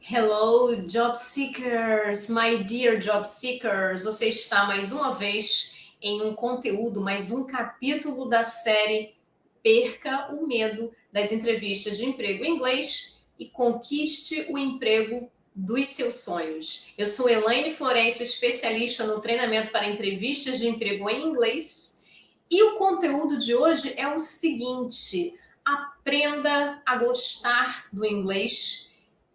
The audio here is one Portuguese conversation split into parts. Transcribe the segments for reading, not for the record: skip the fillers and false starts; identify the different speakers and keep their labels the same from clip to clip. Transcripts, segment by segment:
Speaker 1: Hello, job seekers, my dear job seekers. Você está mais uma vez em um conteúdo, mais um capítulo da série Perca o Medo das Entrevistas de Emprego em Inglês e conquiste o emprego dos seus sonhos. Eu sou Elaine Florencio, especialista no treinamento para entrevistas de emprego em inglês. E o conteúdo de hoje é o seguinte: aprenda a gostar do inglês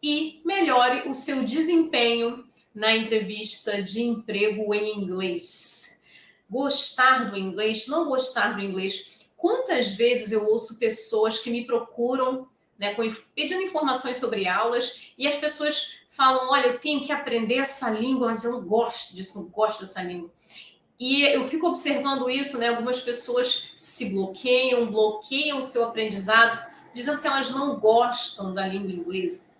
Speaker 1: e melhore o seu desempenho na entrevista de emprego em inglês. Gostar do inglês, não gostar do inglês. Quantas vezes eu ouço pessoas que me procuram, né, pedindo informações sobre aulas e as pessoas falam: olha, eu tenho que aprender essa língua, mas eu não gosto disso, não gosto dessa língua. E eu fico observando isso, né? Algumas pessoas se bloqueiam o seu aprendizado, dizendo que elas não gostam da língua inglesa,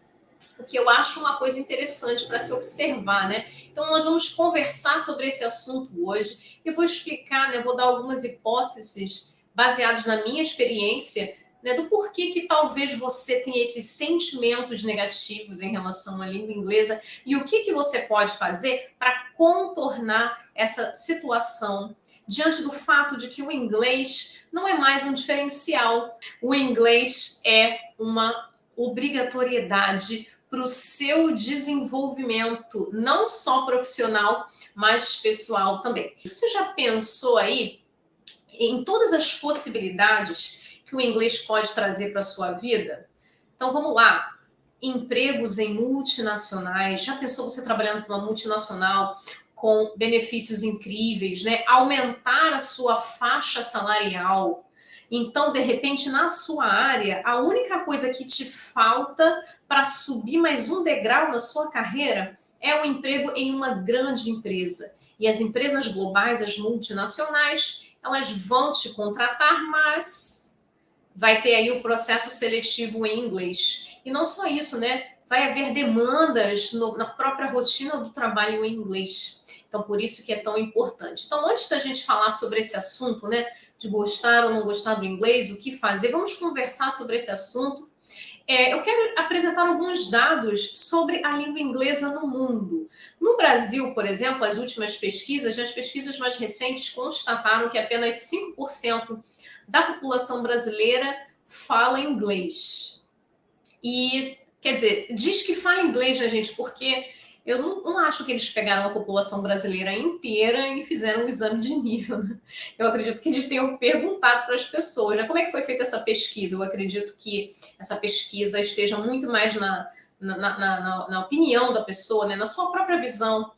Speaker 1: o que eu acho uma coisa interessante para se observar, né? Então, nós vamos conversar sobre esse assunto hoje. Eu vou explicar, né? Vou dar algumas hipóteses baseadas na minha experiência, né? Do porquê que talvez você tenha esses sentimentos negativos em relação à língua inglesa e o que você pode fazer para contornar essa situação diante do fato de que o inglês não é mais um diferencial. O inglês é uma obrigatoriedade para o seu desenvolvimento, não só profissional, mas pessoal também. Você já pensou aí em todas as possibilidades que o inglês pode trazer para a sua vida? Então vamos lá. Empregos em multinacionais. Já pensou você trabalhando com uma multinacional com benefícios incríveis, né? Aumentar a sua faixa salarial. Então, de repente, na sua área, a única coisa que te falta para subir mais um degrau na sua carreira é um emprego em uma grande empresa. E as empresas globais, as multinacionais, elas vão te contratar, mas vai ter aí o processo seletivo em inglês. E não só isso, né? Vai haver demandas na própria rotina do trabalho em inglês. Então, por isso que é tão importante. Então, antes da gente falar sobre esse assunto, né, de gostar ou não gostar do inglês, o que fazer, vamos conversar sobre esse assunto. Eu quero apresentar alguns dados sobre a língua inglesa no mundo. No Brasil, por exemplo, as últimas pesquisas, as pesquisas mais recentes constataram que apenas 5% da população brasileira fala inglês. E, quer dizer, diz que fala inglês, né, gente? Porque eu não acho que eles pegaram a população brasileira inteira e fizeram um exame de nível, né? Eu acredito que eles tenham perguntado para as pessoas, né? Como é que foi feita essa pesquisa? Eu acredito que essa pesquisa esteja muito mais na opinião da pessoa, né? Na sua própria visão,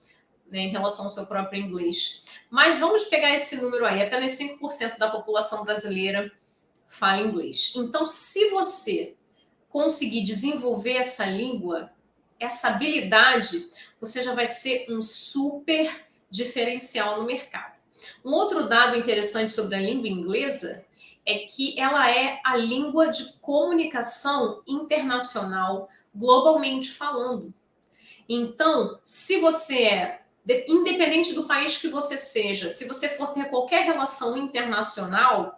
Speaker 1: né, em relação ao seu próprio inglês. Mas vamos pegar esse número aí, apenas 5% da população brasileira fala inglês. Então, se você conseguir desenvolver essa língua, essa habilidade, você já vai ser um super diferencial no mercado. Um outro dado interessante sobre a língua inglesa é que ela é a língua de comunicação internacional, globalmente falando. Então, se você independente do país que você seja, se você for ter qualquer relação internacional,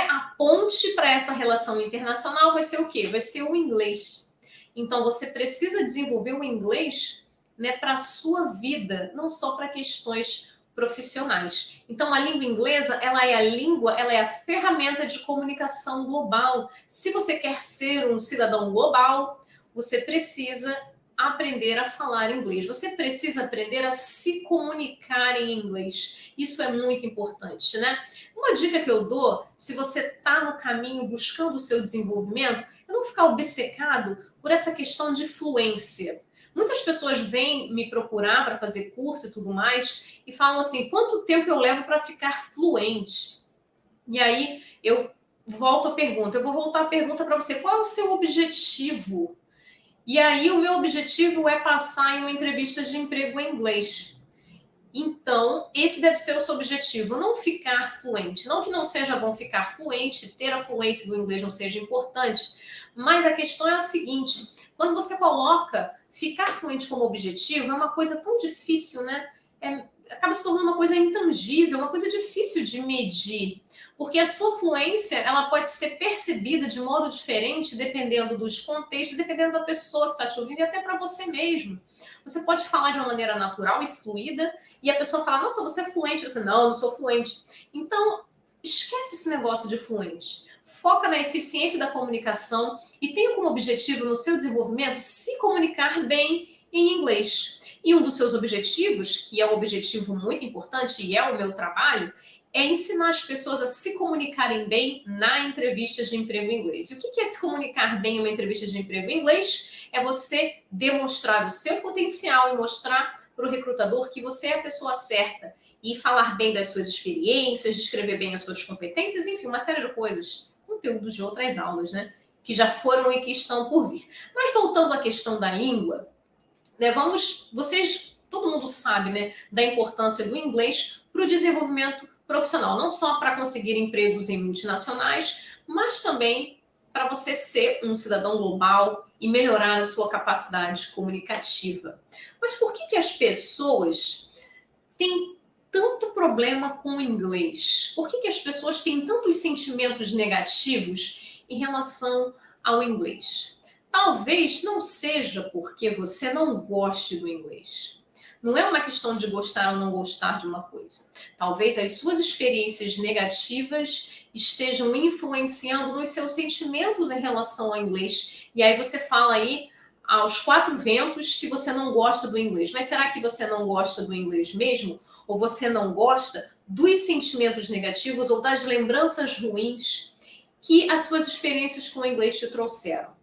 Speaker 1: a ponte para essa relação internacional vai ser o quê? Vai ser o inglês. Então, você precisa desenvolver o inglês, né, para a sua vida, não só para questões profissionais. Então, a língua inglesa, ela é a língua, ela é a ferramenta de comunicação global. Se você quer ser um cidadão global, você precisa aprender a falar inglês. Você precisa aprender a se comunicar em inglês. Isso é muito importante, né? Uma dica que eu dou, se você está no caminho buscando o seu desenvolvimento, é não ficar obcecado por essa questão de fluência. Muitas pessoas vêm me procurar para fazer curso e tudo mais e falam assim: quanto tempo eu levo para ficar fluente? E aí eu volto a pergunta. Eu vou voltar a pergunta para você: qual é o seu objetivo? E aí o meu objetivo é passar em uma entrevista de emprego em inglês. Então, esse deve ser o seu objetivo, não ficar fluente. Não que não seja bom ficar fluente, ter a fluência do inglês não seja importante, mas a questão é a seguinte: quando você coloca ficar fluente como objetivo, é uma coisa tão difícil, né? Acaba se tornando uma coisa intangível, uma coisa difícil de medir. Porque a sua fluência, ela pode ser percebida de modo diferente dependendo dos contextos, dependendo da pessoa que está te ouvindo e até para você mesmo. Você pode falar de uma maneira natural e fluida e a pessoa fala, nossa, você é fluente. Você, não, eu não sou fluente. Então, esquece esse negócio de fluente. Foca na eficiência da comunicação e tenha como objetivo no seu desenvolvimento se comunicar bem em inglês. E um dos seus objetivos, que é um objetivo muito importante e é o meu trabalho, é ensinar as pessoas a se comunicarem bem na entrevista de emprego em inglês. E o que é se comunicar bem em uma entrevista de emprego em inglês? É você demonstrar o seu potencial e mostrar para o recrutador que você é a pessoa certa e falar bem das suas experiências, descrever bem as suas competências, enfim, uma série de coisas, conteúdos de outras aulas, né? Que já foram e que estão por vir. Mas voltando à questão da língua, né, todo mundo sabe, né, da importância do inglês para o desenvolvimento profissional, não só para conseguir empregos em multinacionais, mas também para você ser um cidadão global e melhorar a sua capacidade comunicativa. Mas por que as pessoas têm tanto problema com o inglês? Por que as pessoas têm tantos sentimentos negativos em relação ao inglês? Talvez não seja porque você não goste do inglês. Não é uma questão de gostar ou não gostar de uma coisa. Talvez as suas experiências negativas estejam influenciando nos seus sentimentos em relação ao inglês. E aí você fala aí aos quatro ventos que você não gosta do inglês. Mas será que você não gosta do inglês mesmo? Ou você não gosta dos sentimentos negativos ou das lembranças ruins que as suas experiências com o inglês te trouxeram?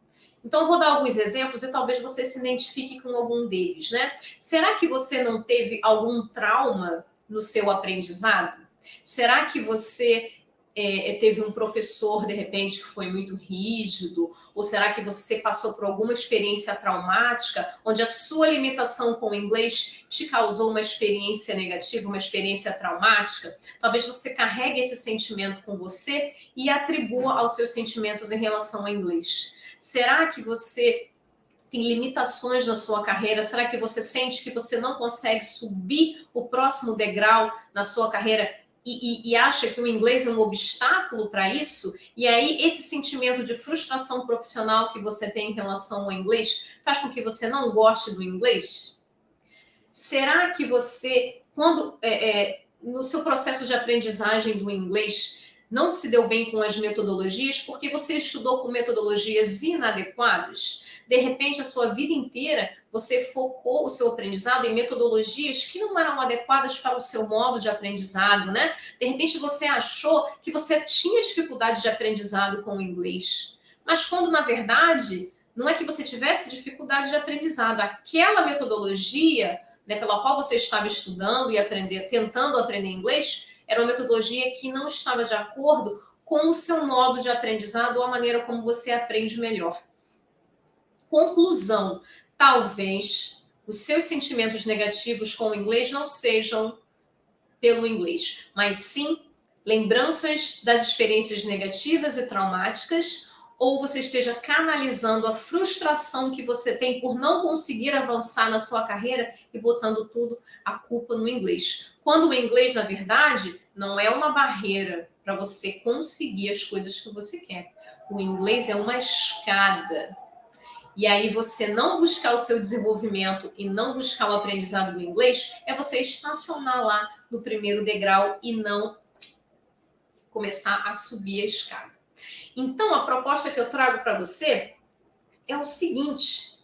Speaker 1: Então, eu vou dar alguns exemplos e talvez você se identifique com algum deles, né? Será que você não teve algum trauma no seu aprendizado? Será que você teve um professor, de repente, que foi muito rígido? Ou será que você passou por alguma experiência traumática, onde a sua limitação com o inglês te causou uma experiência negativa, uma experiência traumática? Talvez você carregue esse sentimento com você e atribua aos seus sentimentos em relação ao inglês. Será que você tem limitações na sua carreira? Será que você sente que você não consegue subir o próximo degrau na sua carreira e acha que o inglês é um obstáculo para isso? E aí esse sentimento de frustração profissional que você tem em relação ao inglês faz com que você não goste do inglês? Será que você, quando no seu processo de aprendizagem do inglês, não se deu bem com as metodologias porque você estudou com metodologias inadequadas? De repente, a sua vida inteira, você focou o seu aprendizado em metodologias que não eram adequadas para o seu modo de aprendizado, né? De repente, você achou que você tinha dificuldade de aprendizado com o inglês. Mas quando, na verdade, não é que você tivesse dificuldade de aprendizado. Aquela metodologia, né, pela qual você estava estudando e tentando aprender inglês, era uma metodologia que não estava de acordo com o seu modo de aprendizado ou a maneira como você aprende melhor. Conclusão, talvez os seus sentimentos negativos com o inglês não sejam pelo inglês, mas sim lembranças das experiências negativas e traumáticas, ou você esteja canalizando a frustração que você tem por não conseguir avançar na sua carreira e botando tudo a culpa no inglês. Quando o inglês, na verdade, não é uma barreira para você conseguir as coisas que você quer. O inglês é uma escada. E aí você não buscar o seu desenvolvimento e não buscar o aprendizado do inglês é você estacionar lá no primeiro degrau e não começar a subir a escada. Então, a proposta que eu trago para você é o seguinte: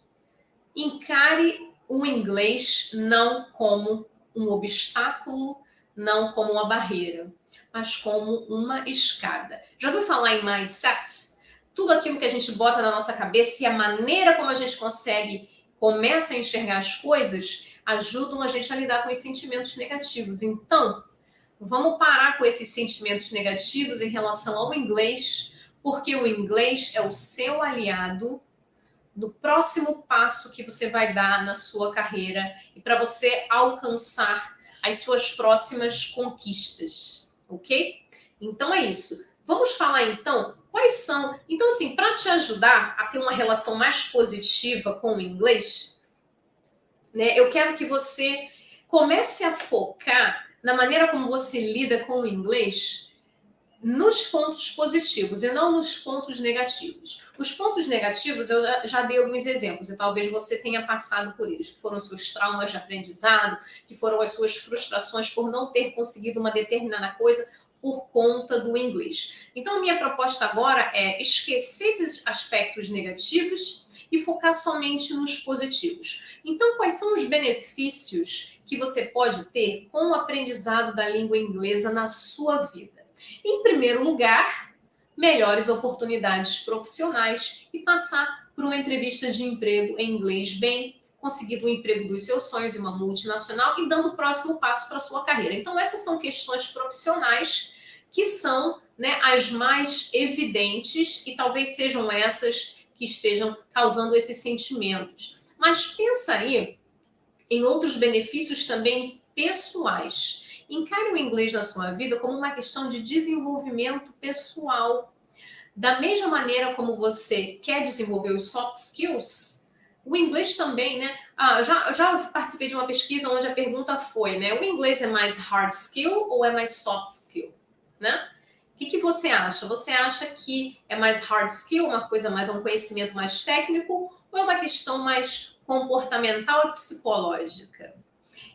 Speaker 1: encare o inglês não como um obstáculo, não como uma barreira, mas como uma escada. Já ouviu falar em mindset? Tudo aquilo que a gente bota na nossa cabeça e a maneira como a gente começa a enxergar as coisas, ajudam a gente a lidar com os sentimentos negativos. Então, vamos parar com esses sentimentos negativos em relação ao inglês, porque o inglês é o seu aliado no próximo passo que você vai dar na sua carreira e para você alcançar as suas próximas conquistas, ok? Então é isso. Vamos falar então quais são. Então, assim, para te ajudar a ter uma relação mais positiva com o inglês, né, eu quero que você comece a focar na maneira como você lida com o inglês nos pontos positivos e não nos pontos negativos. Os pontos negativos eu já dei alguns exemplos e talvez você tenha passado por eles, que foram seus traumas de aprendizado, que foram as suas frustrações por não ter conseguido uma determinada coisa por conta do inglês. Então, a minha proposta agora é esquecer esses aspectos negativos e focar somente nos positivos. Então, quais são os benefícios que você pode ter com o aprendizado da língua inglesa na sua vida? Em primeiro lugar, melhores oportunidades profissionais e passar por uma entrevista de emprego em inglês bem, conseguindo o emprego dos seus sonhos em uma multinacional e dando o próximo passo para a sua carreira. Então, essas são questões profissionais que são, né, as mais evidentes e talvez sejam essas que estejam causando esses sentimentos. Mas pensa aí em outros benefícios também pessoais. Encare o inglês na sua vida como uma questão de desenvolvimento pessoal. Da mesma maneira como você quer desenvolver os soft skills, o inglês também, né? Já participei de uma pesquisa onde a pergunta foi, né? O inglês é mais hard skill ou é mais soft skill, né? O que você acha? Você acha que é mais hard skill, uma coisa mais, um conhecimento mais técnico, ou é uma questão mais comportamental e psicológica?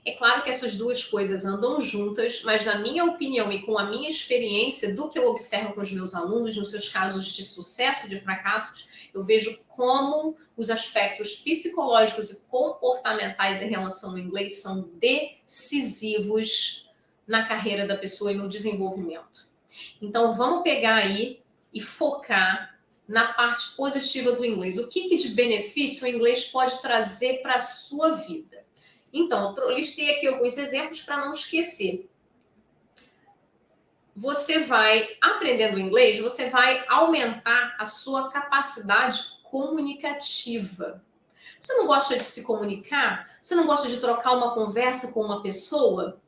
Speaker 1: É claro que essas duas coisas andam juntas, mas na minha opinião e com a minha experiência do que eu observo com os meus alunos, nos seus casos de sucesso e de fracassos, eu vejo como os aspectos psicológicos e comportamentais em relação ao inglês são decisivos na carreira da pessoa e no desenvolvimento. Então vamos pegar aí e focar na parte positiva do inglês. O que de benefício o inglês pode trazer para a sua vida? Então, eu listei aqui alguns exemplos para não esquecer. Você vai, aprendendo inglês, você vai aumentar a sua capacidade comunicativa. Você não gosta de se comunicar? Você não gosta de trocar uma conversa com uma pessoa?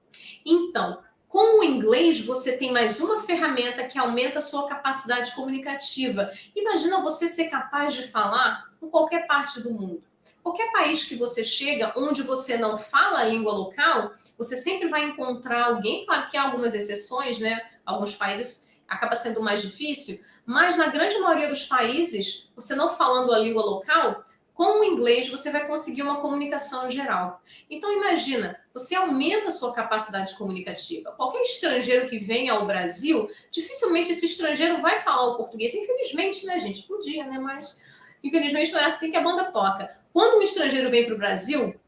Speaker 1: Então, com o inglês, você tem mais uma ferramenta que aumenta a sua capacidade comunicativa. Imagina você ser capaz de falar em qualquer parte do mundo. Qualquer país que você chega, onde você não fala a língua local, você sempre vai encontrar alguém, claro que há algumas exceções, né? Alguns países acaba sendo mais difícil, mas na grande maioria dos países, você não falando a língua local, com o inglês você vai conseguir uma comunicação geral. Então imagina, você aumenta a sua capacidade comunicativa. Qualquer estrangeiro que venha ao Brasil, dificilmente esse estrangeiro vai falar o português. Infelizmente, né, gente? Podia, né? Mas infelizmente não é assim que a banda toca. Quando um estrangeiro vem para o Brasil,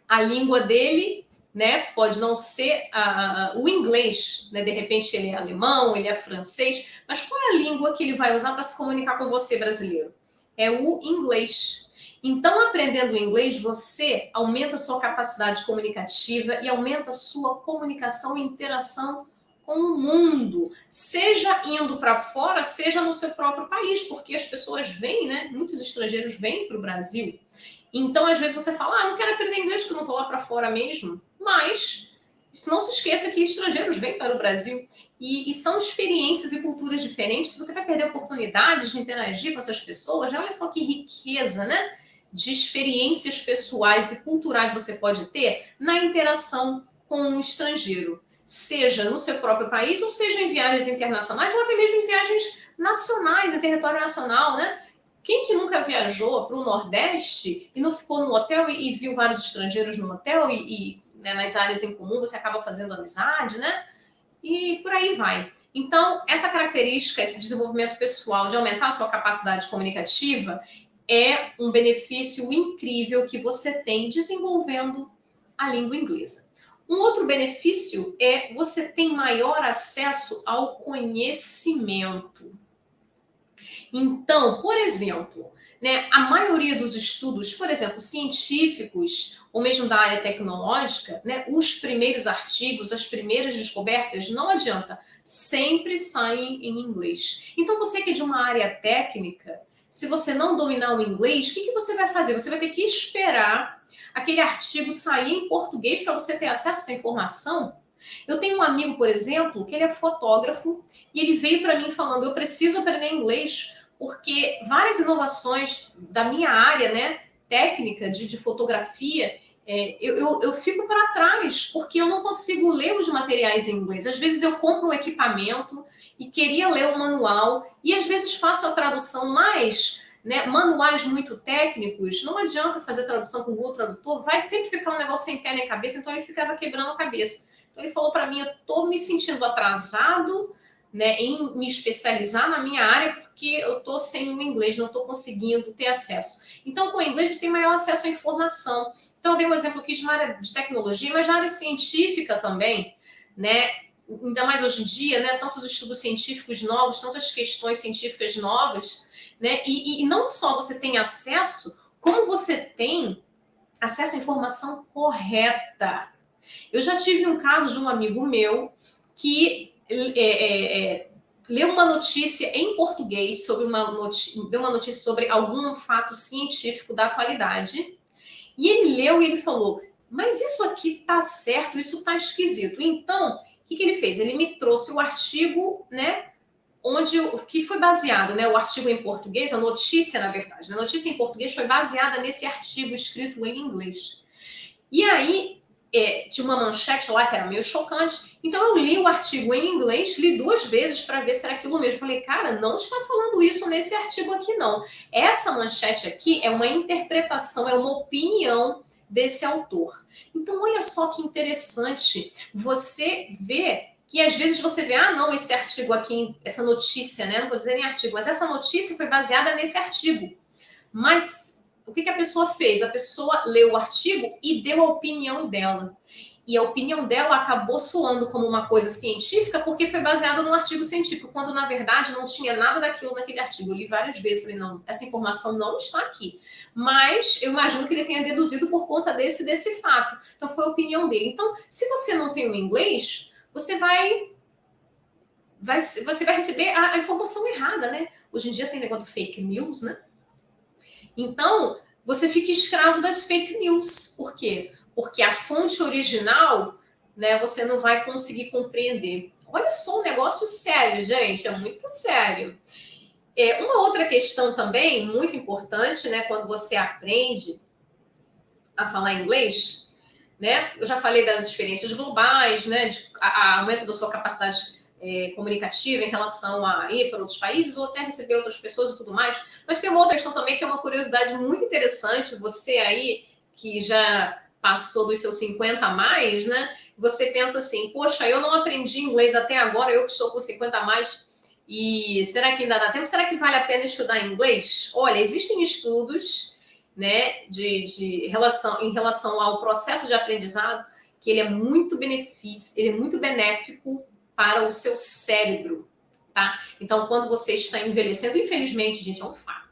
Speaker 1: a língua dele, né, pode não ser o inglês, né? De repente ele é alemão, ele é francês, mas qual é a língua que ele vai usar para se comunicar com você, brasileiro? É o inglês. Então, aprendendo inglês, você aumenta a sua capacidade comunicativa e aumenta a sua comunicação e interação com o mundo, seja indo para fora, seja no seu próprio país, porque as pessoas vêm, né? Muitos estrangeiros vêm para o Brasil. Então, às vezes você fala, não quero aprender inglês porque eu não vou lá para fora mesmo. Mas, não se esqueça que estrangeiros vêm para o Brasil e são experiências e culturas diferentes. Se você vai perder oportunidades de interagir com essas pessoas, olha só que riqueza, né? De experiências pessoais e culturais você pode ter na interação com um estrangeiro, seja no seu próprio país, ou seja em viagens internacionais, ou até mesmo em viagens nacionais, em território nacional, né? Quem que nunca viajou para o Nordeste e não ficou no hotel e viu vários estrangeiros no hotel né, nas áreas em comum você acaba fazendo amizade, né? E por aí vai. Então, essa característica, esse desenvolvimento pessoal de aumentar a sua capacidade comunicativa é um benefício incrível que você tem desenvolvendo a língua inglesa. Um outro benefício é você tem maior acesso ao conhecimento. Então, por exemplo, né, a maioria dos estudos, por exemplo, científicos ou mesmo da área tecnológica, né, os primeiros artigos, as primeiras descobertas, não adianta, sempre saem em inglês. Então, você que é de uma área técnica, se você não dominar o inglês, o que você vai fazer? Você vai ter que esperar aquele artigo sair em português para você ter acesso a essa informação. Eu tenho um amigo, por exemplo, que ele é fotógrafo e ele veio para mim falando, eu preciso aprender inglês, porque várias inovações da minha área, né, técnica de fotografia, eu fico para trás, porque eu não consigo ler os materiais em inglês. Às vezes eu compro um equipamento e queria ler o manual, e às vezes faço a tradução, mas né, manuais muito técnicos, não adianta fazer tradução com o Google Tradutor, vai sempre ficar um negócio sem pé nem cabeça, então ele ficava quebrando a cabeça. Então ele falou para mim, eu estou me sentindo atrasado, né, em me especializar na minha área, porque eu estou sem o inglês, não estou conseguindo ter acesso. Então, com o inglês, você tem maior acesso à informação. Então, eu dei um exemplo aqui de uma área de tecnologia, mas na área científica também, né? Ainda mais hoje em dia, né? Tantos estudos científicos novos, tantas questões científicas novas, né? E não só você tem acesso, como você tem acesso à informação correta. Eu já tive um caso de um amigo meu que leu uma notícia em português sobre deu uma notícia sobre algum fato científico da atualidade. E ele leu e ele falou, mas isso aqui tá certo, isso tá esquisito. Então, o que ele fez? Ele me trouxe o artigo, né, onde que foi baseado, né, o artigo em português, a notícia, na verdade. A notícia em português foi baseada nesse artigo escrito em inglês. E aí, tinha uma manchete lá que era meio chocante. Então, eu li o artigo em inglês, li 2 vezes para ver se era aquilo mesmo. Falei, cara, não está falando isso nesse artigo aqui, não. Essa manchete aqui é uma interpretação, é uma opinião desse autor. Então, olha só que interessante você ver que às vezes você vê, ah, não, esse artigo aqui, essa notícia, né? Não vou dizer nem artigo, mas essa notícia foi baseada nesse artigo. Mas o que a pessoa fez? A pessoa leu o artigo e deu a opinião dela. E a opinião dela acabou soando como uma coisa científica porque foi baseada num artigo científico, quando na verdade não tinha nada daquilo naquele artigo. Eu li várias vezes, falei, não, essa informação não está aqui. Mas eu imagino que ele tenha deduzido por conta desse fato. Então foi a opinião dele. Então, se você não tem o inglês, você vai receber a informação errada, né? Hoje em dia tem negócio do fake news, né? Então, você fica escravo das fake news. Por quê? Porque a fonte original, né, você não vai conseguir compreender. Olha só um negócio sério, gente, é muito sério. Uma outra questão também, muito importante, né, quando você aprende a falar inglês, né, eu já falei das experiências globais, né, de aumento da sua capacidade comunicativa em relação a ir para outros países ou até receber outras pessoas e tudo mais. Mas tem uma outra questão também que é uma curiosidade muito interessante. Você aí que já passou dos seus 50 a mais, né? Você pensa assim, poxa, eu não aprendi inglês até agora, eu que estou com 50 a mais, e será que ainda dá tempo? Será que vale a pena estudar inglês? Olha, existem estudos, né, em relação ao processo de aprendizado, que ele é muito benéfico para o seu cérebro, tá? Então, quando você está envelhecendo, infelizmente, gente, é um fato.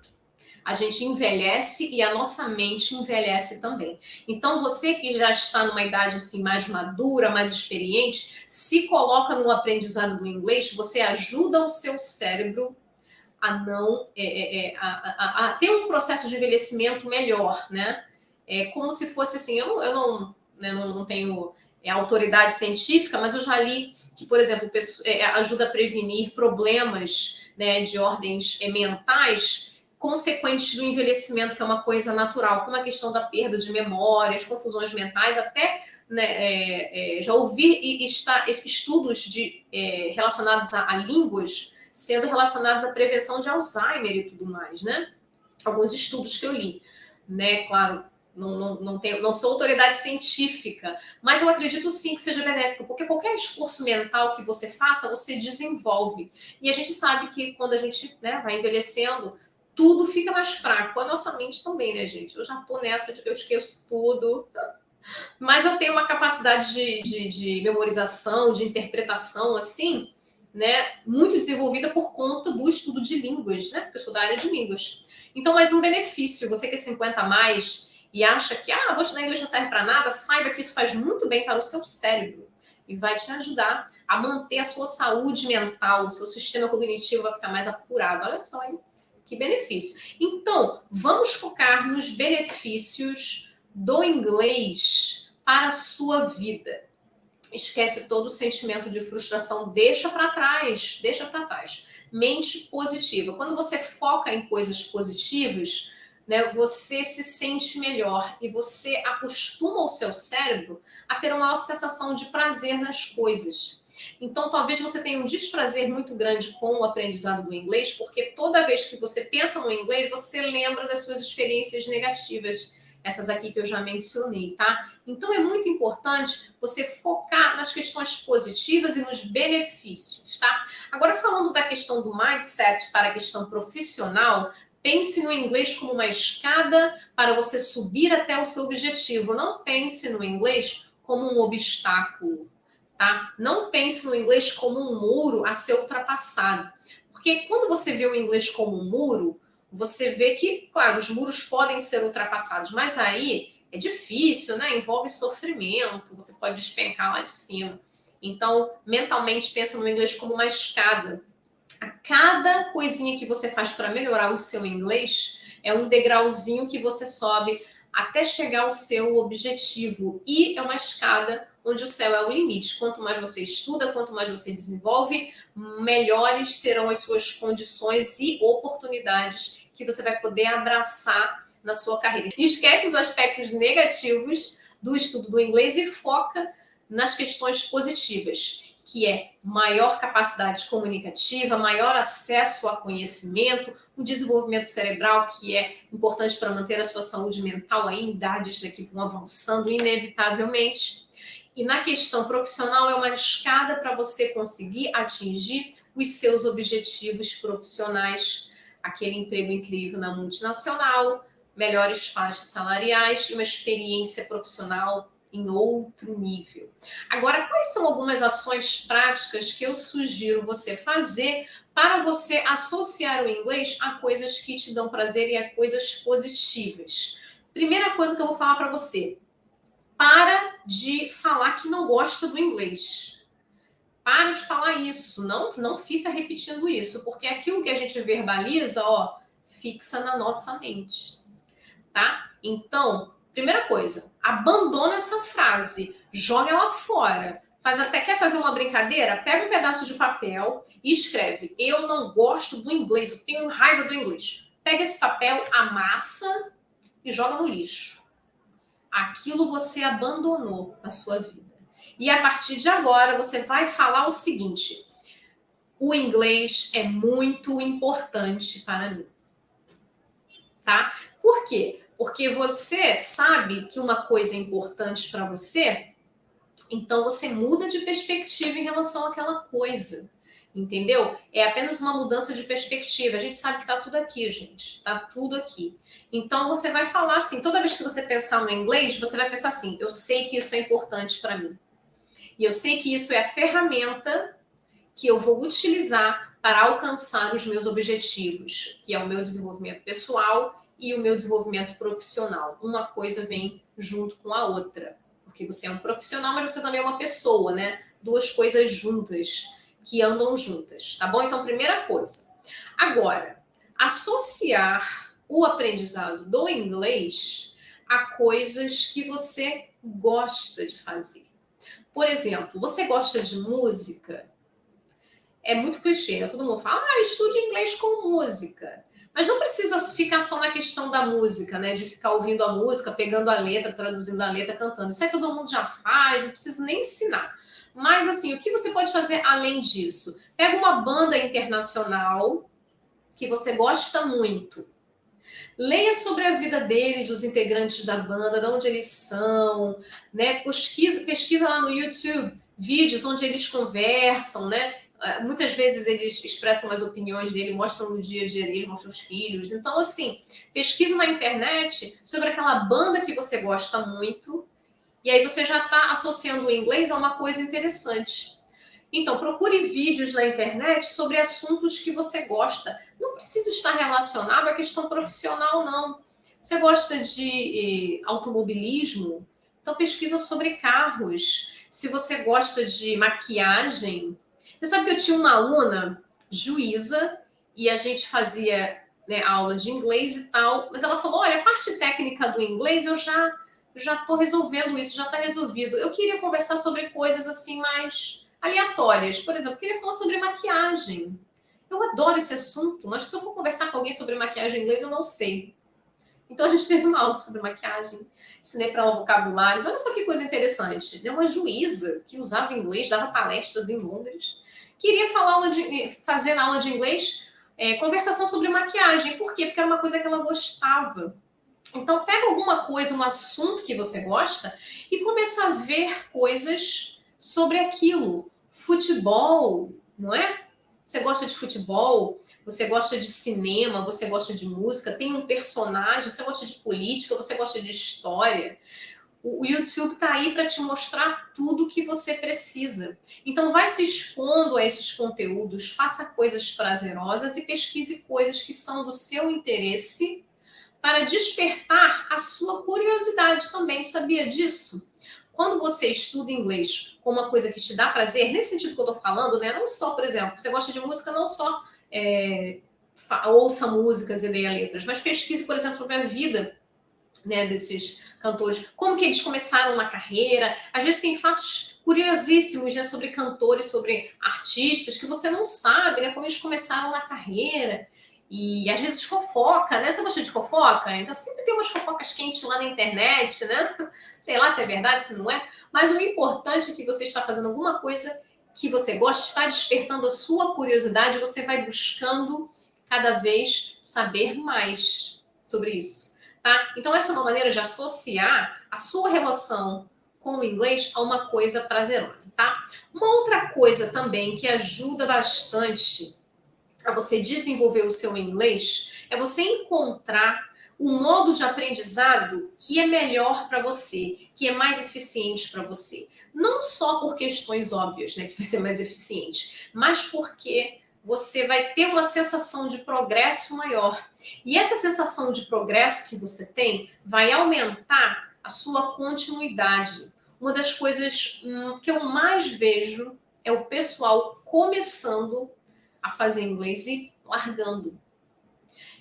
Speaker 1: A gente envelhece e a nossa mente envelhece também. Então, você que já está numa idade assim mais madura, mais experiente, se coloca no aprendizado do inglês, você ajuda o seu cérebro a não a ter um processo de envelhecimento melhor, né? É como se fosse assim, eu não tenho autoridade científica, mas eu já li que, por exemplo, ajuda a prevenir problemas, né, de ordens mentais consequentes do envelhecimento, que é uma coisa natural, como a questão da perda de memórias, confusões mentais, até né, já ouvi estudos relacionados a línguas sendo relacionados à prevenção de Alzheimer e tudo mais, né? Alguns estudos que eu li, né? Claro, não sou autoridade científica, mas eu acredito sim que seja benéfico, porque qualquer esforço mental que você faça, você desenvolve. E a gente sabe que quando a gente, né, vai envelhecendo, tudo fica mais fraco. A nossa mente também, né, gente? Eu já tô nessa de que eu esqueço tudo. Mas eu tenho uma capacidade de memorização, de interpretação, assim, né, muito desenvolvida por conta do estudo de línguas, né? Porque eu sou da área de línguas. Então, mais um benefício, você que é 50 a mais e acha que, vou estudar inglês não serve para nada, saiba que isso faz muito bem para o seu cérebro e vai te ajudar a manter a sua saúde mental, o seu sistema cognitivo vai ficar mais apurado. Olha só, hein? Que benefício. Então, vamos focar nos benefícios do inglês para a sua vida. Esquece todo o sentimento de frustração, deixa para trás, deixa para trás. Mente positiva. Quando você foca em coisas positivas, né, você se sente melhor e você acostuma o seu cérebro a ter uma maior sensação de prazer nas coisas. Então, talvez você tenha um desprazer muito grande com o aprendizado do inglês, porque toda vez que você pensa no inglês, você lembra das suas experiências negativas, essas aqui que eu já mencionei, tá? Então, é muito importante você focar nas questões positivas e nos benefícios, tá? Agora, falando da questão do mindset para a questão profissional, pense no inglês como uma escada para você subir até o seu objetivo. Não pense no inglês como um obstáculo, tá? Não pense no inglês como um muro a ser ultrapassado. Porque quando você vê o inglês como um muro, você vê que, claro, os muros podem ser ultrapassados, mas aí é difícil, né? Envolve sofrimento, você pode despencar lá de cima. Então, mentalmente, pensa no inglês como uma escada. A cada coisinha que você faz para melhorar o seu inglês é um degrauzinho que você sobe até chegar ao seu objetivo. E é uma escada onde o céu é o limite. Quanto mais você estuda, quanto mais você desenvolve, melhores serão as suas condições e oportunidades que você vai poder abraçar na sua carreira. Esquece os aspectos negativos do estudo do inglês e foca nas questões positivas, que é maior capacidade comunicativa, maior acesso a conhecimento, o desenvolvimento cerebral, que é importante para manter a sua saúde mental aí, em idades que vão avançando inevitavelmente. E na questão profissional, é uma escada para você conseguir atingir os seus objetivos profissionais, aquele emprego incrível na multinacional, melhores faixas salariais e uma experiência profissional em outro nível. Agora, quais são algumas ações práticas que eu sugiro você fazer para você associar o inglês a coisas que te dão prazer e a coisas positivas? Primeira coisa que eu vou falar para você: para de falar que não gosta do inglês. Para de falar isso, não fica repetindo isso, porque aquilo que a gente verbaliza, ó, fixa na nossa mente, tá? Então, primeira coisa, abandona essa frase, joga ela fora. Quer fazer uma brincadeira? Pega um pedaço de papel e escreve: eu não gosto do inglês, eu tenho raiva do inglês. Pega esse papel, amassa e joga no lixo. Aquilo você abandonou na sua vida. E a partir de agora você vai falar o seguinte: o inglês é muito importante para mim, tá? Por quê? Porque você sabe que uma coisa é importante para você, então você muda de perspectiva em relação àquela coisa. Entendeu? É apenas uma mudança de perspectiva. A gente sabe que tá tudo aqui, gente. Tá tudo aqui. Então você vai falar assim, toda vez que você pensar no inglês, você vai pensar assim: eu sei que isso é importante para mim. E eu sei que isso é a ferramenta que eu vou utilizar para alcançar os meus objetivos, que é o meu desenvolvimento pessoal e o meu desenvolvimento profissional. Uma coisa vem junto com a outra, porque você é um profissional, mas você também é uma pessoa, né? Duas coisas juntas, que andam juntas, tá bom? Então, primeira coisa. Agora, associar o aprendizado do inglês a coisas que você gosta de fazer. Por exemplo, você gosta de música? É muito clichê, né? Todo mundo fala, estude inglês com música. Mas não precisa ficar só na questão da música, né? De ficar ouvindo a música, pegando a letra, traduzindo a letra, cantando. Isso aí todo mundo já faz, não precisa nem ensinar. Mas, assim, o que você pode fazer além disso? Pega uma banda internacional que você gosta muito. Leia sobre a vida deles, dos integrantes da banda, de onde eles são, né? Pesquisa lá no YouTube vídeos onde eles conversam, né? Muitas vezes eles expressam as opiniões dele, mostram no dia a dia deles, mostram os filhos. Então, assim, pesquisa na internet sobre aquela banda que você gosta muito, e aí você já está associando o inglês a uma coisa interessante. Então, procure vídeos na internet sobre assuntos que você gosta. Não precisa estar relacionado à questão profissional, não. Você gosta de automobilismo? Então, pesquisa sobre carros. Se você gosta de maquiagem... Você sabe que eu tinha uma aluna, juíza, e a gente fazia, né, aula de inglês e tal, mas ela falou, olha, a parte técnica do inglês eu já estou resolvendo isso, já está resolvido. Eu queria conversar sobre coisas assim mais aleatórias. Por exemplo, eu queria falar sobre maquiagem. Eu adoro esse assunto, mas se eu for conversar com alguém sobre maquiagem em inglês, eu não sei. Então a gente teve uma aula sobre maquiagem, ensinei para ela vocabulários. Olha só que coisa interessante. Deu uma juíza que usava inglês, dava palestras em Londres, queria fazer na aula de inglês conversação sobre maquiagem. Por quê? Porque era uma coisa que ela gostava. Então pega alguma coisa, um assunto que você gosta e começa a ver coisas sobre aquilo. Futebol, não é? Você gosta de futebol, você gosta de cinema, você gosta de música, tem um personagem, você gosta de política, você gosta de história. O YouTube está aí para te mostrar tudo o que você precisa. Então vai se expondo a esses conteúdos, faça coisas prazerosas e pesquise coisas que são do seu interesse para despertar a sua curiosidade também. Sabia disso? Quando você estuda inglês como uma coisa que te dá prazer, nesse sentido que eu estou falando, né? Não só, por exemplo, você gosta de música, não só ouça músicas e leia letras, mas pesquise, por exemplo, sobre a vida, né, desses cantores, como que eles começaram na carreira. Às vezes tem fatos curiosíssimos, né, sobre cantores, sobre artistas que você não sabe, né, como eles começaram na carreira. E às vezes fofoca, né? Você gosta de fofoca? Então sempre tem umas fofocas quentes lá na internet, né? Sei lá se é verdade, se não é. Mas o importante é que você está fazendo alguma coisa que você gosta, está despertando a sua curiosidade, você vai buscando cada vez saber mais sobre isso. Tá? Então essa é uma maneira de associar a sua relação com o inglês a uma coisa prazerosa, tá? Uma outra coisa também que ajuda bastante a você desenvolver o seu inglês é você encontrar um modo de aprendizado que é melhor para você, que é mais eficiente para você. Não só por questões óbvias, né, que vai ser mais eficiente, mas porque você vai ter uma sensação de progresso maior. E essa sensação de progresso que você tem vai aumentar a sua continuidade. Uma das coisas que eu mais vejo é o pessoal começando a fazer inglês e largando.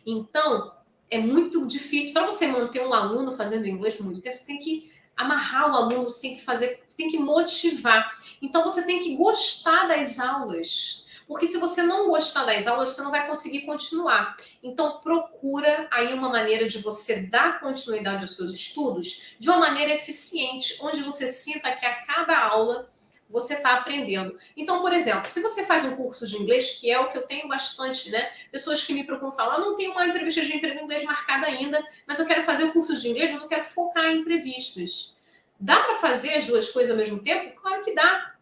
Speaker 1: Então, é muito difícil. Para você manter um aluno fazendo inglês por muito tempo, você tem que amarrar o aluno, você tem que fazer, você tem que motivar. Então, você tem que gostar das aulas. Porque se você não gostar das aulas, você não vai conseguir continuar. Então, procura aí uma maneira de você dar continuidade aos seus estudos de uma maneira eficiente, onde você sinta que a cada aula você está aprendendo. Então, por exemplo, se você faz um curso de inglês, que é o que eu tenho bastante, né? Pessoas que me procuram falam, eu não tenho uma entrevista de emprego em inglês marcada ainda, mas eu quero fazer o curso de inglês, mas eu quero focar em entrevistas. Dá para fazer as duas coisas ao mesmo tempo? Claro que dá.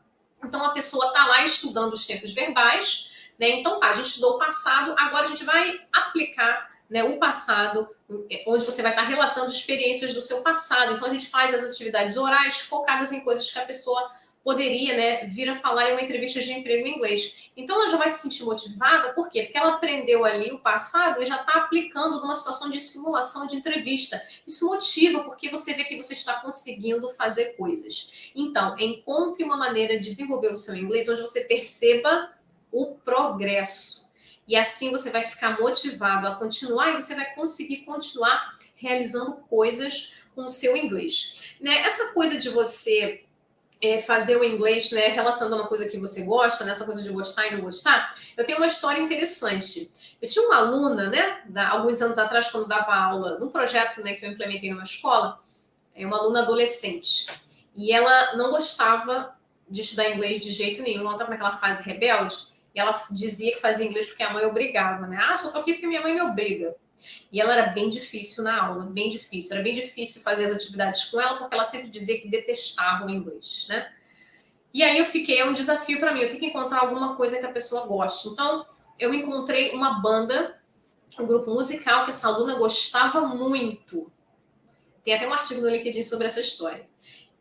Speaker 1: Então, a pessoa está lá estudando os tempos verbais, né? Então, tá, a gente estudou o passado, agora a gente vai aplicar, né, o passado, onde você vai estar relatando experiências do seu passado. Então, a gente faz as atividades orais focadas em coisas que a pessoa poderia, né, vir a falar em uma entrevista de emprego em inglês. Então ela já vai se sentir motivada, por quê? Porque ela aprendeu ali o passado e já está aplicando numa situação de simulação de entrevista. Isso motiva, porque você vê que você está conseguindo fazer coisas. Então, encontre uma maneira de desenvolver o seu inglês onde você perceba o progresso. E assim você vai ficar motivado a continuar e você vai conseguir continuar realizando coisas com o seu inglês. Né? Essa coisa de você fazer o inglês, né, relacionando a uma coisa que você gosta, nessa coisa de gostar e não gostar, eu tenho uma história interessante. Eu tinha uma aluna, né, alguns anos atrás, quando dava aula num projeto, né, que eu implementei numa escola, uma aluna adolescente. E ela não gostava de estudar inglês de jeito nenhum, ela estava naquela fase rebelde, e ela dizia que fazia inglês porque a mãe obrigava, né? Ah, só tô aqui porque minha mãe me obriga. E ela era bem difícil na aula, bem difícil. Era bem difícil fazer as atividades com ela, porque ela sempre dizia que detestava o inglês, né? E aí eu fiquei, é um desafio para mim, eu tenho que encontrar alguma coisa que a pessoa goste. Então, eu encontrei uma banda, um grupo musical que essa aluna gostava muito. Tem até um artigo no LinkedIn sobre essa história.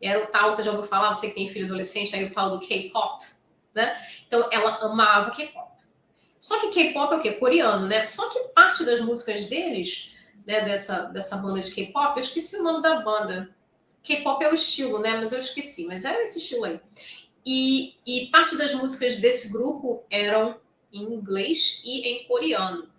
Speaker 1: Era o tal, você já ouviu falar, você que tem filho adolescente, aí o tal do K-pop, né? Então, ela amava K-pop. Só que K-pop é o quê? Coreano, né? Só que parte das músicas deles, né, dessa banda de K-pop, eu esqueci o nome da banda. K-pop é o estilo, né? Mas eu esqueci. Mas era esse estilo aí. E parte das músicas desse grupo eram em inglês e em coreano.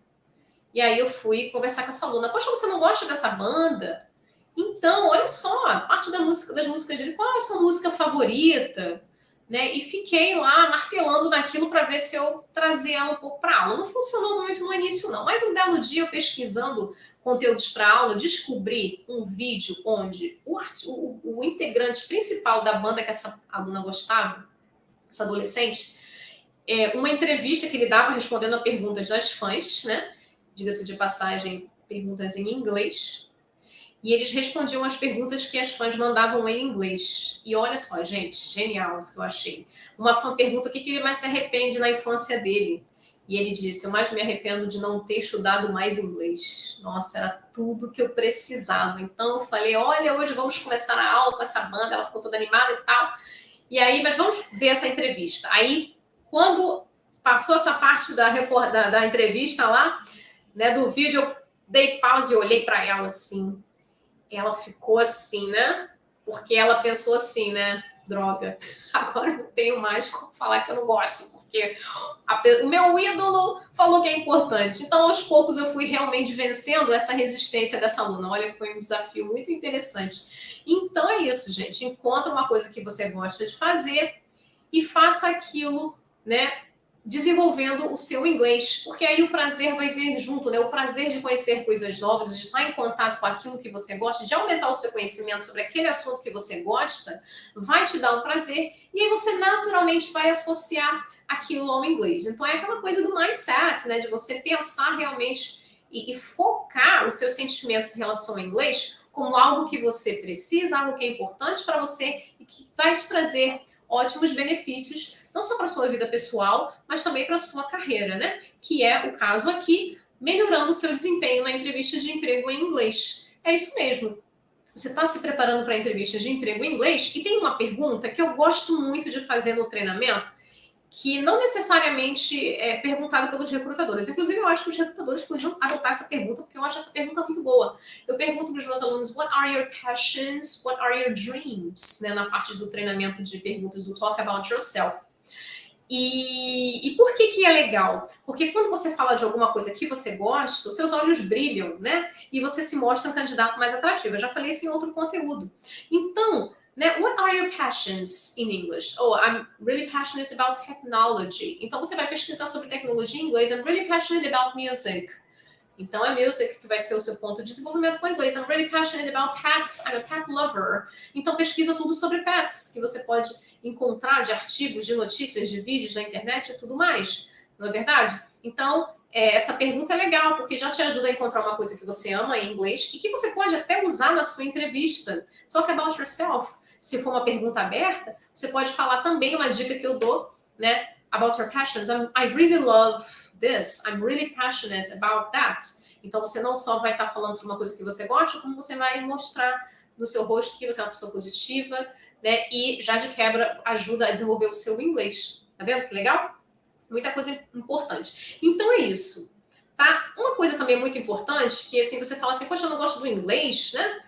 Speaker 1: E aí eu fui conversar com essa aluna. Poxa, você não gosta dessa banda? Então, olha só, parte das músicas dele, qual é a sua música favorita? Né? E fiquei lá martelando naquilo para ver se eu trazia ela um pouco para aula. Não funcionou muito no início, não. Mas um belo dia, eu pesquisando conteúdos para aula, descobri um vídeo onde o integrante principal da banda que essa aluna gostava, essa adolescente, uma entrevista que ele dava respondendo a perguntas das fãs, né? Diga-se de passagem, perguntas em inglês. E eles respondiam as perguntas que as fãs mandavam em inglês. E olha só, gente, genial isso que eu achei. Uma fã pergunta o que ele mais se arrepende na infância dele. E ele disse, eu mais me arrependo de não ter estudado mais inglês. Nossa, era tudo que eu precisava. Então eu falei, olha, hoje vamos começar a aula com essa banda. Ela ficou toda animada e tal. E aí, mas vamos ver essa entrevista. Aí, quando passou essa parte da entrevista lá, né, do vídeo, eu dei pausa e olhei para ela assim. Ela ficou assim, né? Porque ela pensou assim, né? Droga, agora eu não tenho mais como falar que eu não gosto, porque o meu ídolo falou que é importante. Então, aos poucos, eu fui realmente vencendo essa resistência dessa aluna. Olha, foi um desafio muito interessante. Então, é isso, gente. Encontra uma coisa que você gosta de fazer e faça aquilo, né? Desenvolvendo o seu inglês, porque aí o prazer vai vir junto, né? O prazer de conhecer coisas novas, de estar em contato com aquilo que você gosta, de aumentar o seu conhecimento sobre aquele assunto que você gosta, vai te dar um prazer e aí você naturalmente vai associar aquilo ao inglês. Então é aquela coisa do mindset, né? De você pensar realmente e focar os seus sentimentos em relação ao inglês como algo que você precisa, algo que é importante para você e que vai te trazer ótimos benefícios, não só para a sua vida pessoal, mas também para a sua carreira, né? Que é o caso aqui, melhorando o seu desempenho na entrevista de emprego em inglês. É isso mesmo. Você está se preparando para entrevistas de emprego em inglês e tem uma pergunta que eu gosto muito de fazer no treinamento, que não necessariamente é perguntado pelos recrutadores. Inclusive, eu acho que os recrutadores podiam adotar essa pergunta, porque eu acho essa pergunta muito boa. Eu pergunto para os meus alunos, what are your passions, what are your dreams? Né, na parte do treinamento de perguntas do Talk About Yourself. E por que é legal? Porque quando você fala de alguma coisa que você gosta, os seus olhos brilham, né? E você se mostra um candidato mais atrativo. Eu já falei isso em outro conteúdo. Então, né, what are your passions in English? Oh, I'm really passionate about technology. Então você vai pesquisar sobre tecnologia em inglês. I'm really passionate about music. Então é music que vai ser o seu ponto de desenvolvimento com o inglês. I'm really passionate about pets. I'm a pet lover. Então pesquisa tudo sobre pets, que você pode encontrar de artigos, de notícias, de vídeos na internet e tudo mais. Não é verdade? Então, essa pergunta é legal, porque já te ajuda a encontrar uma coisa que você ama em inglês e que você pode até usar na sua entrevista. Talk about yourself. Se for uma pergunta aberta, você pode falar também uma dica que eu dou, né? About your passions. I really love this. I'm really passionate about that. Então, você não só vai estar falando sobre uma coisa que você gosta, como você vai mostrar no seu rosto que você é uma pessoa positiva, né? E já de quebra ajuda a desenvolver o seu inglês. Tá vendo que legal? Muita coisa importante. Então é isso, tá? Uma coisa também muito importante, que assim, você fala assim, poxa, eu não gosto do inglês, né?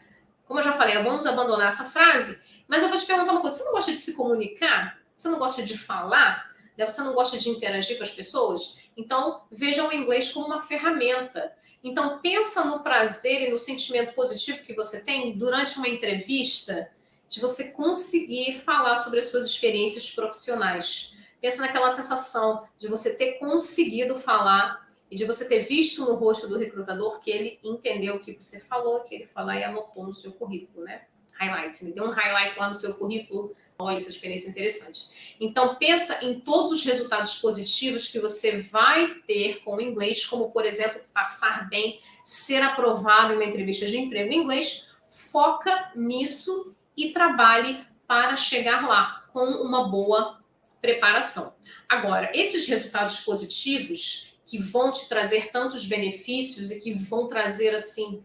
Speaker 1: Como eu já falei, vamos abandonar essa frase, mas eu vou te perguntar uma coisa, você não gosta de se comunicar? Você não gosta de falar? Né? Você não gosta de interagir com as pessoas? Então, veja o inglês como uma ferramenta. Então, pensa no prazer e no sentimento positivo que você tem durante uma entrevista, de você conseguir falar sobre as suas experiências profissionais. Pensa naquela sensação de você ter conseguido falar e de você ter visto no rosto do recrutador que ele entendeu o que você falou, que ele falou e anotou no seu currículo, né? Highlight, me deu um highlight lá no seu currículo. Olha, essa experiência interessante. Então, pensa em todos os resultados positivos que você vai ter com o inglês, como, por exemplo, passar bem, ser aprovado em uma entrevista de emprego em inglês. Foca nisso e trabalhe para chegar lá com uma boa preparação. Agora, esses resultados positivos que vão te trazer tantos benefícios e que vão trazer, assim,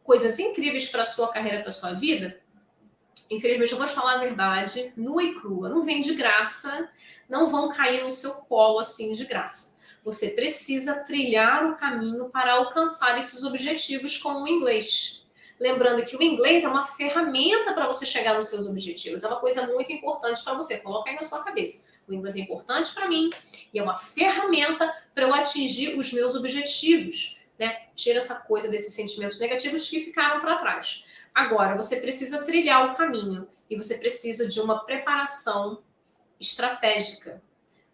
Speaker 1: coisas incríveis para a sua carreira, para a sua vida, infelizmente eu vou te falar a verdade, nua e crua, não vem de graça, não vão cair no seu colo assim de graça. Você precisa trilhar o caminho para alcançar esses objetivos com o inglês. Lembrando que o inglês é uma ferramenta para você chegar nos seus objetivos, é uma coisa muito importante para você, coloca aí na sua cabeça. O inglês é importante para mim e é uma ferramenta para eu atingir os meus objetivos, né? Tira essa coisa desses sentimentos negativos que ficaram para trás. Agora, você precisa trilhar o caminho e você precisa de uma preparação estratégica.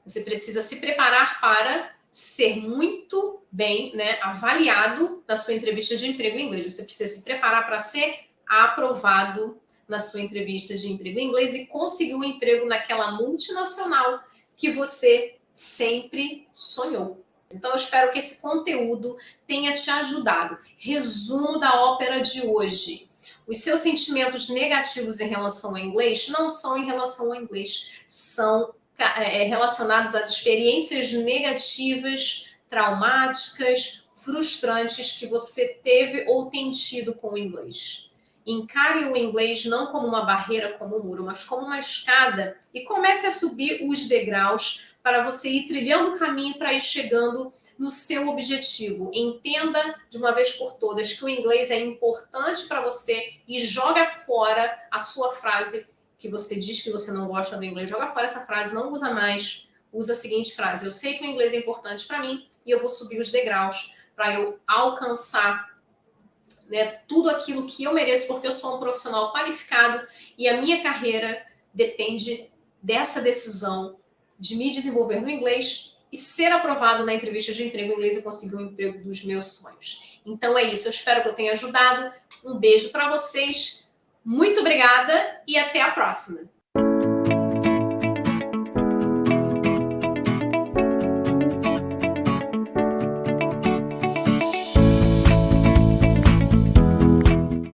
Speaker 1: Você precisa se preparar para ser muito bem, né, avaliado na sua entrevista de emprego em inglês. Você precisa se preparar para ser aprovado na sua entrevista de emprego em inglês e conseguir um emprego naquela multinacional que você sempre sonhou. Então, eu espero que esse conteúdo tenha te ajudado. Resumo da ópera de hoje. Os seus sentimentos negativos em relação ao inglês não são em relação ao inglês, são relacionados às experiências negativas, traumáticas, frustrantes que você teve ou tem tido com o inglês. Encare o inglês não como uma barreira, como um muro, mas como uma escada e comece a subir os degraus para você ir trilhando o caminho para ir chegando no seu objetivo. Entenda de uma vez por todas que o inglês é importante para você e joga fora a sua frase que você diz que você não gosta do inglês. Joga fora essa frase, não usa mais. Usa a seguinte frase: eu sei que o inglês é importante para mim e eu vou subir os degraus para eu alcançar, né, tudo aquilo que eu mereço, porque eu sou um profissional qualificado e a minha carreira depende dessa decisão de me desenvolver no inglês e ser aprovado na entrevista de emprego em inglês e conseguir o emprego dos meus sonhos. Então é isso, eu espero que eu tenha ajudado. Um beijo para vocês, muito obrigada e até a próxima.